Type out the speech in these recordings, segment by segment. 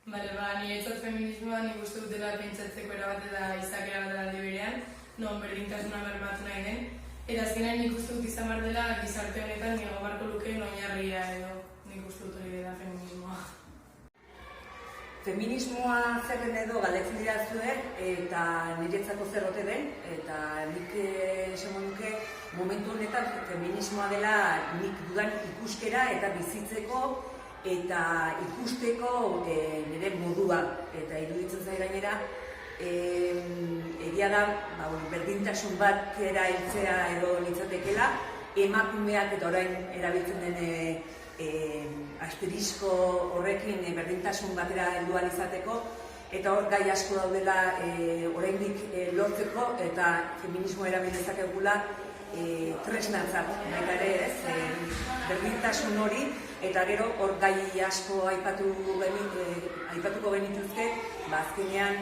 Niretzat feminismoa nik uste dut dela pentsatzeko erabat eta izakera bat aldi berean, non berdintasuna bermatu nahi den. Eta azkenean nik uste dut izan behar dela gizarte honetan nigo barko lukeen oinarria edo nik uste dut hori dela feminismoa. Feminismoa zer den edo galdetzen didazue eta niretzako zer ote den, eta nik esango nuke momentu honetan feminismoa dela nik dudan ikuskera eta bizitzeko eta ikusteko nire modua, eta iruditzen zai gainera egia da berdintasun bat heltzea edo litzatekeela emakumeak eta orain erabiltzen den asterisko horrekin berdintasun batera heldu ahal izateko, eta hor gai asko daudela oraindik lortzeko eta feminismo erabil dezakegula tresnatzat, baita ere berdintasun hori, eta gero hor gai asko aipatuko genituzke, azkenean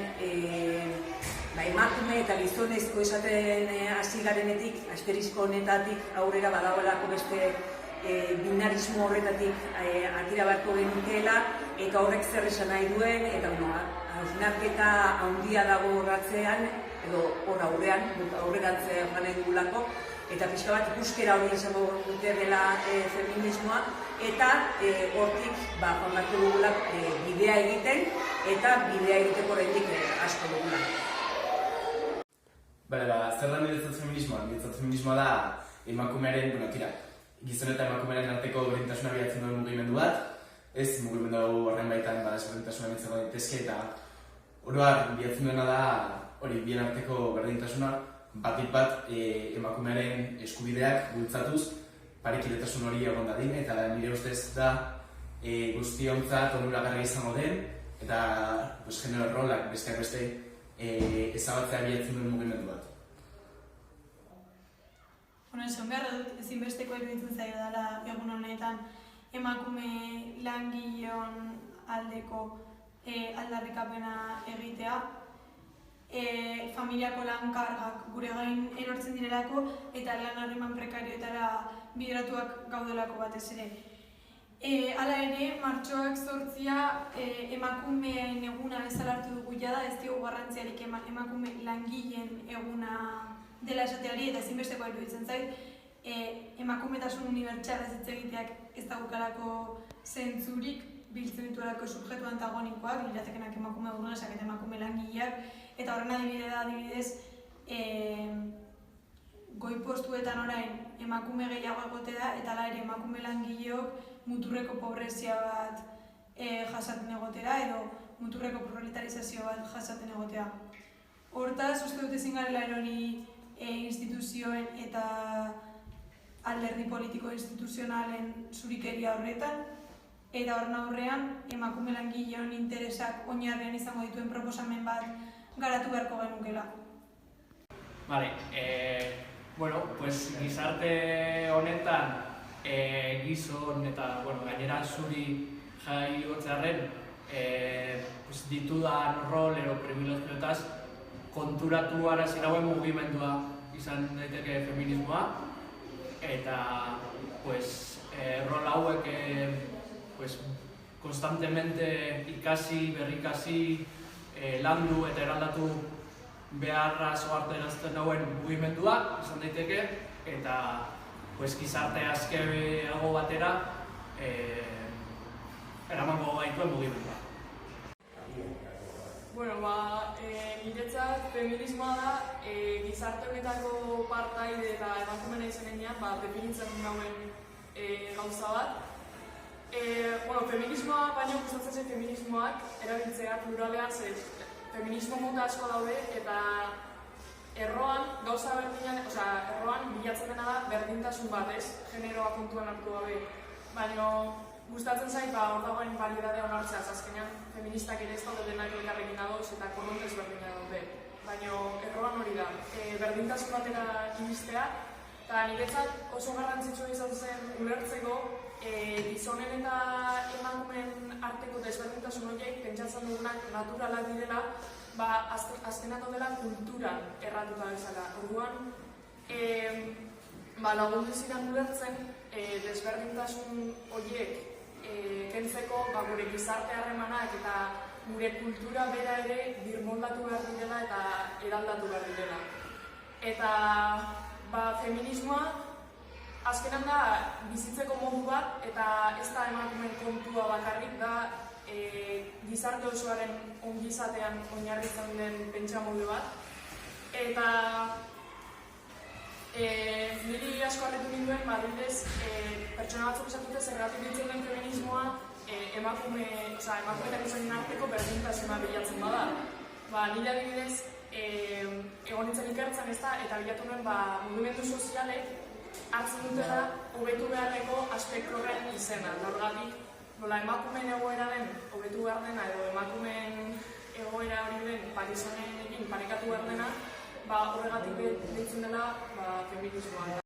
emakume eta gizonezko esaten hasi garenetik, asterisko honetatik aurrera badagoelako beste binarismo horretatik atira beharko genukeela, eta horrek zer esan nahi duen, eta hausnarketa handia dago horratzean, edo hor aurrerantzean nahi dugulako, eta pixka bat ikuskera hori izango dute dela feminismoa, eta hortik joan beharko dugula bidea egiten, eta bidea egiteko oraindik asko dugula. Zer da niretzat feminismoa? Niretzat feminismoa da emakumearen, gizon eta emakumearen arteko berdintasuna bilatzen duen mugimendu bat, ez mugimendu horren baitan berdintasuna bilatzen daitezke, eta oroar bilatzen duena da hori bien arteko berdintasuna, batik bat emakumearen eskubideak bultzatuz parekidetasun hori egon dadin, eta nire ustez da guztiontzat onuragarria izango den, eta genero rolak besteak beste ezabatzea bilatzen duen mugimendu bat. Esan behar dut, ezinbesteko iruditzen zaio dela egun honetan emakume langileon aldeko aldarrikapena egitea, familiako lan kargak gure gain erortzen direlako eta lan harreman prekarioetara bideratuak gaudelako batez ere. Hala ere, martxoak 8 emakumeen eguna bezala hartu dugu jada, ez diogu garrantziarik emakume langileen eguna dela esateari, eta ezinbestekoa iruditzen zait, emakumetasun unibertsala hitz egiteak ez daukalako zentzurik, biltzen dituelako subjektu antagonikoak, liratekenak emakume burgesak eta emakume langileak, eta horren adibidez, goi postuetan orain emakume gehiago egote da, eta hala ere emakume langileok muturreko pobrezia bat jasaten egotera, edo muturreko proletarizazio bat jasaten egotea. Hortaz, uste dut ezin garela erori instituzioen eta alderdi politiko instituzionalen zurikeria horretan, eta horren aurrean emakume langileon interesak oinarrian izango dituen proposamen bat garatu beharko genukela. Gizarte honetan gizon eta gainera zuri jai gotzearen ditudan rol ero privilegioetaz konturatu arazi nagoen mugimendua izan daiteke feminismoa, eta rol hauek konstantemente ikasi, berrikasi, landu eta eraldatu beharra zoarterazten dauen mugimendua izan daiteke, eta gizarte azkeago batera eramango gaituen mugimendua. Niretzat feminismoa da gizarte honetako partaide eta emakumena izanean definitzen dauen gauza bat. Feminismoa baino gustatzen zen feminismoak erabiltzea pluralean, feminismo mota asko daude eta erroan gauza berdinean, erroan bilatzen dena da berdintasun bat, ez? Generoa kontuan hartu gabe. Baina gustatzen zait hor dagoen variedadea onartzea, azkenean feministak ere ez daude denak elkarrekin adoz eta korronte ezberdinak daude. Baina erroan hori da, berdintasun batera iristea, eta niretzat oso garrantzitsua izan zen ulertzeko gizonen eta emakumeen arteko desberdintasun horiek pentsatzen dugunak naturalak direla, azkenak dela kulturan erratuta bezala. Orduan, lagundu zidan ulertzen desberdintasun horiek kentzeko gure gizarte harremanak eta gure kultura bera ere birmoldatu behar direla eta eraldatu behar direla. Eta feminismoa azkenan da bizitzeko modu bat, eta ez da emakumeen kontua bakarrik, da gizarte osoaren ongizatean oinarritzen den pentsamodu bat. Eta niri asko harritu ninduen, adibidez, pertsona batzuk esatute zergatik ditzen den feminismoa emakume eta gizonen arteko berdintasuna bilatzen bada. Nire adibidez, egon nintzen ikertzen eta bilatu nuen mugimendu sozialek hartzen dutela hobetu beharreko aspektu horren izena. Horregatik, nola emakumeen egoera den hobetu behar dena edo emakumeen egoera hori den gizonekin parekatu behar dena, horregatik deitzen dela feminismoa.